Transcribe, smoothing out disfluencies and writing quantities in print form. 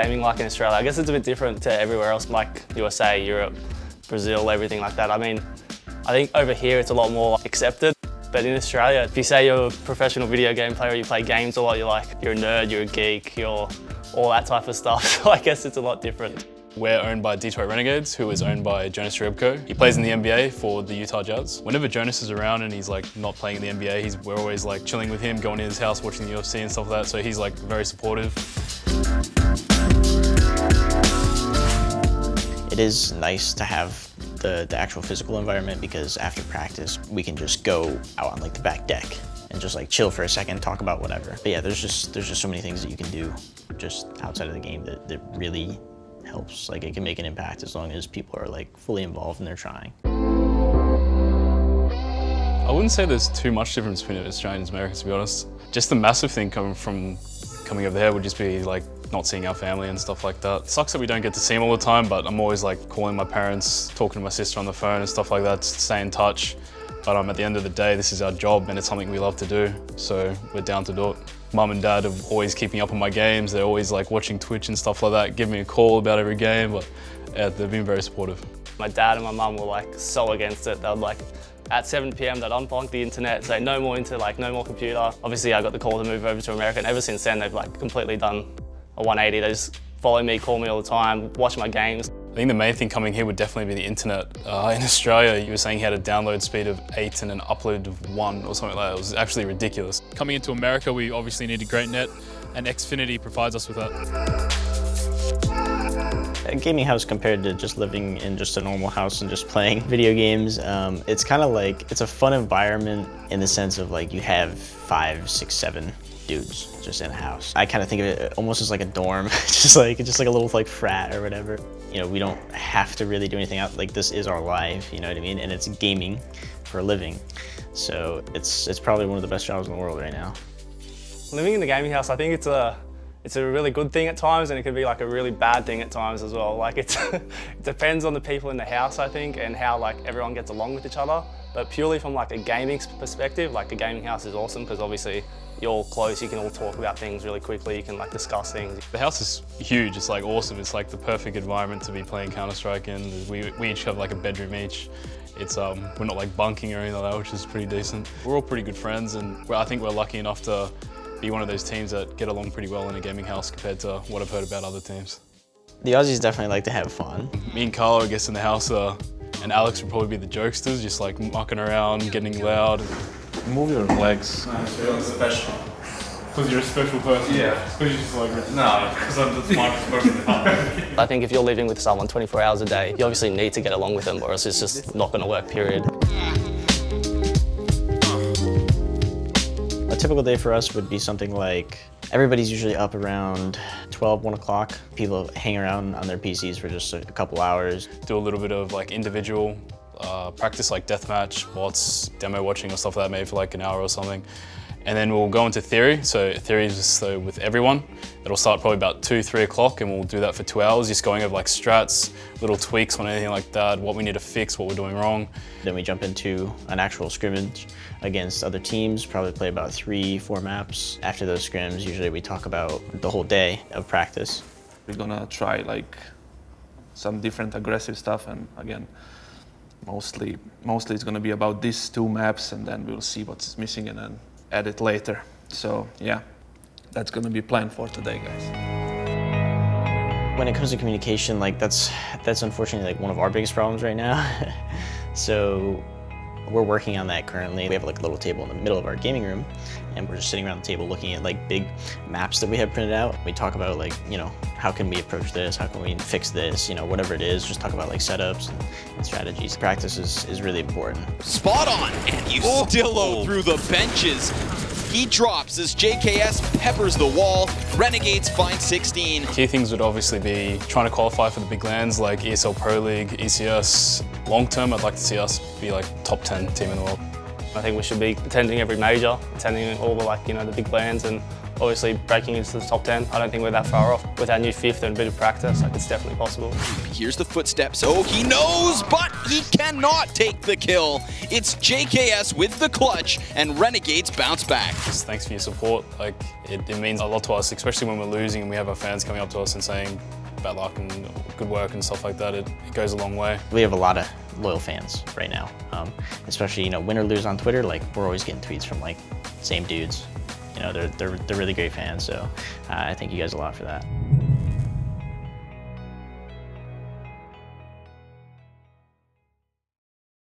gaming like in Australia? I guess it's a bit different to everywhere else, like USA, Europe, Brazil, everything like that. I mean, I think over here it's a lot more accepted. But in Australia, if you say you're a professional video game player, you play games a lot, you're a nerd, you're a geek, you're all that type of stuff. So I guess it's a lot different. We're owned by Detroit Renegades, who is owned by Jonas Jerebko. He plays in the NBA for the Utah Jazz. Whenever Jonas is around and he's like not playing in the NBA, we're always like chilling with him, going to his house, watching the UFC and stuff like that. So he's like very supportive. It is nice to have the actual physical environment, because after practice we can just go out on like the back deck and just like chill for a second, talk about whatever. But yeah, there's just so many things that you can do just outside of the game that really helps. Like, it can make an impact as long as people are like fully involved and they're trying. I wouldn't say there's too much difference between Australians and Americans, to be honest. Just the massive thing coming over there would just be like not seeing our family and stuff like that. It sucks that we don't get to see them all the time, but I'm always like calling my parents, talking to my sister on the phone and stuff like that to stay in touch. But at the end of the day, this is our job and it's something we love to do, so we're down to do it. Mum and Dad are always keeping up on my games. They're always like watching Twitch and stuff like that, give me a call about every game, but yeah, they've been very supportive. My dad and my mum were like so against it. They would like, at 7 PM, they'd unplug the internet, say no more internet, no more computer. Obviously I got the call to move over to America, and ever since then they've like completely done a 180. They just follow me, call me all the time, watch my games. I think the main thing coming here would definitely be the internet. In Australia, you were saying you had a download speed of 8 and an upload of 1 or something like that. It was actually ridiculous. Coming into America, we obviously need a great net, and Xfinity provides us with that. A gaming house compared to just living in just a normal house and just playing video games, it's kind of like, it's a fun environment in the sense of like you have 5, 6, 7 dudes just in a house. I kind of think of it almost as like a dorm, just like a little like frat or whatever. You know, we don't have to really do anything out. Like, this is our life, you know what I mean? And it's gaming for a living. So it's probably one of the best jobs in the world right now. Living in the gaming house, I think it's a really good thing at times, and it can be like a really bad thing at times as well. Like, it depends on the people in the house, I think, and how like everyone gets along with each other. But purely from like a gaming perspective, like the gaming house is awesome, because obviously you're all close, you can all talk about things really quickly, you can like discuss things. The house is huge, it's like awesome. It's like the perfect environment to be playing Counter-Strike in. We each have like a bedroom each. It's we're not like bunking or anything like that, which is pretty decent. We're all pretty good friends, and I think we're lucky enough to be one of those teams that get along pretty well in a gaming house compared to what I've heard about other teams. The Aussies definitely like to have fun. Me and Carlo, I guess, in the house, and Alex would probably be the jokesters, just like mucking around, getting loud. Move your legs. You're special. Because you're a special person? Yeah. Because you're just like... No, because I'm the smartest person in the house. I think if you're living with someone 24 hours a day, you obviously need to get along with them, or else it's just not going to work, period. A typical day for us would be something like, everybody's usually up around 12, 1 o'clock. People hang around on their PCs for just a couple hours. Do a little bit of like individual practice, like deathmatch, bots, demo watching or stuff like that, maybe for like an hour or something. And then we'll go into theory. So theory is just with everyone. It'll start probably about 2, 3 o'clock, and we'll do that for 2 hours, just going over like strats, little tweaks on anything like that, what we need to fix, what we're doing wrong. Then we jump into an actual scrimmage against other teams, probably play about 3, 4 maps. After those scrims, usually we talk about the whole day of practice. We're gonna try like some different aggressive stuff, and again, mostly it's gonna be about these 2 maps, and then we'll see what's missing and then add it later. So yeah, that's gonna be planned for today, guys. When it comes to communication, like that's unfortunately like one of our biggest problems right now. So we're working on that currently. We have like a little table in the middle of our gaming room, and we're just sitting around the table looking at like big maps that we have printed out. We talk about like, you know, how can we approach this? How can we fix this? You know, whatever it is, just talk about like setups and strategies. Practice is really important. Spot on, and Ustillo through the benches. He drops as JKS peppers the wall. Renegades find 16. Key things would obviously be trying to qualify for the big lands like ESL Pro League, ECS. Long term, I'd like to see us be like top 10 team in the world. I think we should be attending every major, attending all the like, you know, the big lands, and obviously breaking into the top 10. I don't think we're that far off. With our new fifth and a bit of practice, like, it's definitely possible. Here's the footsteps. Oh, he knows, but he cannot take the kill. It's JKS with the clutch, and Renegades bounce back. Just thanks for your support. Like, it means a lot to us, especially when we're losing and we have our fans coming up to us and saying bad luck and good work and stuff like that. It goes a long way. We have a lot of loyal fans right now, especially, you know, win or lose on Twitter. Like, we're always getting tweets from like same dudes. You know, they're really great fans. So I thank you guys a lot for that.